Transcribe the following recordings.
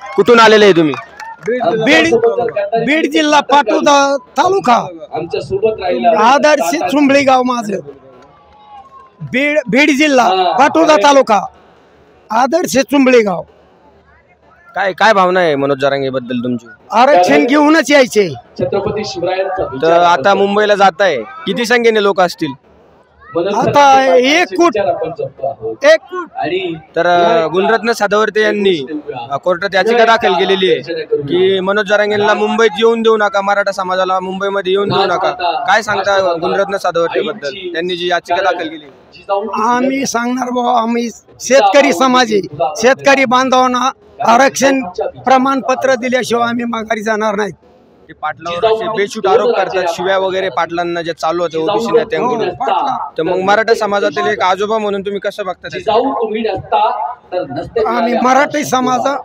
कुठून आलेले आहे तुम्ही? बीड जिल्हा पाटोदा तालुका आदर्श चुंबळी गाव माझं. बीड जिल्हा पाटोदा तालुका आदर्श चुंबळी गाव. काय काय भावना आहे मनोज जरांगे बद्दल तुमची? आरक्षण घेऊनच यायचे. छत्रपती शिवरायांचा तर आता मुंबईला जात आहे, किती संख्येने लोक असतील? आता एक कोट तर गुणरत्न सातवते यांनी कोर्टात याचिका दाखल केलेली आहे की मनोज जरांगेंना मुंबईत येऊन देऊ नका, मराठा समाजाला मुंबईमध्ये येऊन देऊ नका. काय सांगता गुणरत्न सातवते बद्दल? त्यांनी जी याचिका दाखल केली. आम्ही सांगणार बाबा, आम्ही शेतकरी समाज आहे. शेतकरी बांधवांना आरक्षण प्रमाणपत्र दिल्याशिवाय आम्ही माघारी जाणार नाही. ते पाटलावर असे बेछूट आरोप करतात, शिव्या वगैरे पाटलांना जे चालू होते ओबीसी नेत्यांकडून. तर मग मराठा समाजातील एक आजोबा म्हणून तुम्ही कसं बघता? आम्ही मराठी समाजा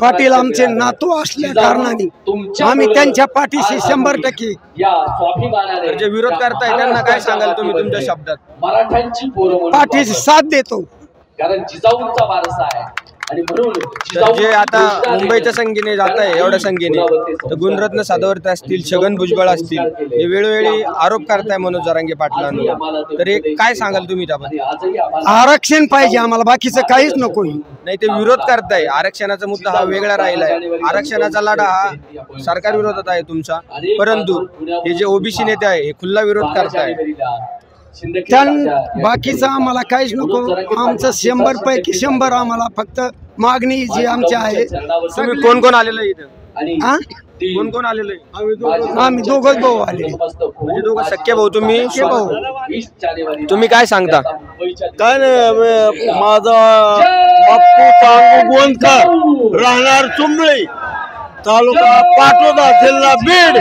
पाटील आमचे नातू असल्या कारणाने आम्ही त्यांच्या पाठीशी 100% जे विरोध करताय त्यांना काय सांगाल तुम्ही तुमच्या शब्दात? मराठ्यांची पाठीशी साथ देतो. कारण जिजाऊंचा वारसा आहे आणि म्हणून तर जे आता मुंबईच्या संख्येने जात आहे, एवढ्या संख्येने, तर गुणरत्न सातवते असतील, छगन भुजबळ असतील, हे वेळोवेळी आरोप करताय मनोज जरांगे पाटलांवर. तर एक काय सांगाल तुम्ही त्याबद्दल? आरक्षण पाहिजे आम्हाला, बाकीचं काहीच नको. नाही, ते विरोध करताय. आरक्षणाचा मुद्दा हा वेगळा राहिलाय. आरक्षणाचा लढा हा सरकार विरोधात आहे तुमचा, परंतु हे जे ओबीसी नेते आहे हे खुल्ला विरोध करताय. बाकीचं आम्हाला काहीच नको. आमचं 100पैकी 100 आम्हाला फक्त मागणी जी आमची आहे. तुम्ही कोण कोण आलेलं इथं? कोण कोण आलेलं आहे? आम्ही दोघच भाऊ आले. म्हणजे दोघं सख्खे भाऊ तुम्ही? तुम्ही काय सांगता? काय नाही, माझा बाप्पू चांगू गोंदकर, राहणार चुंबळी, तालुका पाटोदा, जिल्हा बीड,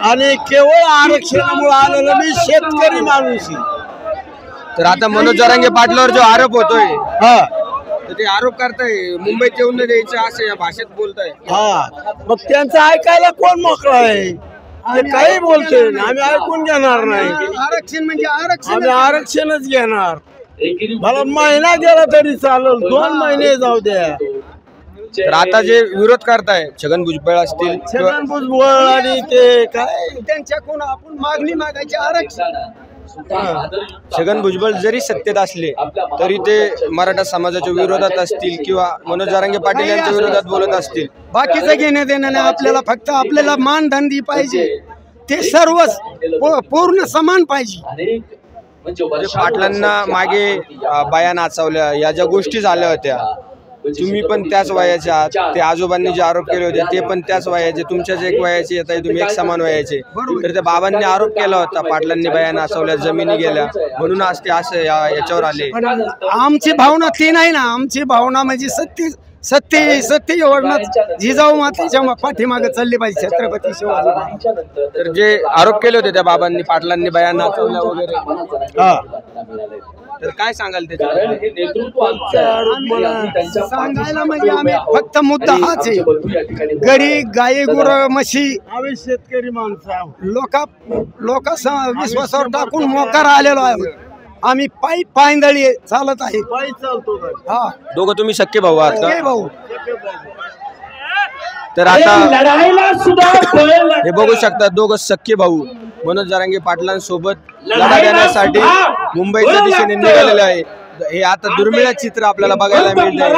आणि केवळ आरक्षणामुळे आलेला मी शेतकरी माणूस. तर आता मनोज जरांगे पाटलावर जो आरोप होतोय, तर ते आरोप करताय मुंबईत येऊन नाही द्यायचं असं या भाषेत बोलताय. मग त्यांचं ऐकायला कोण मोकळा आहे? ते काही बोलते, आम्ही ऐकून घेणार नाही. आरक्षण म्हणजे आरक्षण, आम्ही आरक्षणच घेणार. मला महिना गेला तरी चालेल, 2 महिने जाऊ द्या. तर आता जे विरोध करताय छगन भुजबळ असतील, छगन भुजबळ आणि ते काय त्यांच्याकडून आपण मागणी मागायची आरक्षण. छगन भुजबळ जरी सत्तेत असले तरी ते मराठा समाजाच्या विरोधात असतील किंवा मनोज जरांगे पाटील यांच्या विरोधात बोलत असतील. बाकीचं घेणं देणं नाही आपल्याला. फक्त आपल्याला मानधंदी पाहिजे, ते सर्वच पूर्ण समान पाहिजे. पाटलांना मागे बाया नाचवल्या, या ज्या गोष्टी झाल्या होत्या, तुम्ही पण त्याच वयाचे आहात. ते आजोबांनी जे आरोप केले होते ते पण त्याच वयाचे, तुमच्याच एक वयाचे येत आहे, तुम्ही एक समान वयाचे. तर त्या बाबांनी आरोप केला होता पाटलांनी बाया नाचवल्या, जमिनी गेल्या, म्हणून आज ते असं याच्यावर आले. आमची भावना ती नाही ना. आमची भावना म्हणजे सत्य योजनात जिजाऊ मातेच्या पाठीमागे चालली पाहिजे छत्रपती शिवाजी. तर जे आरोप केले होते त्या बाबांनी, पाटलांनी बाया नाचवल्या वगैरे, तर काय सांगाल त्याच्यावर? सांगायला म्हणजे आम्ही फक्त मुद्दा हाच आहे, घरी गाई गुर म्हशी, आम्ही शेतकरी माणसं, लोक विश्वासावर टाकून मोकार आलेलो आहे. आम्ही पायंदळी चालत आहे, पायी चालतो. दोघं तुम्ही सख्खे भाऊ आहात का? भाऊ. तर आता हे बघू शकता, दोघं सख्खे भाऊ मनोज जरांगे पाटलांसोबत लढा देण्यासाठी मुंबईच्या दिशेने निघालेले आहे. हे आता दुर्मिळ चित्र आपल्याला बघायला मिळत आहे.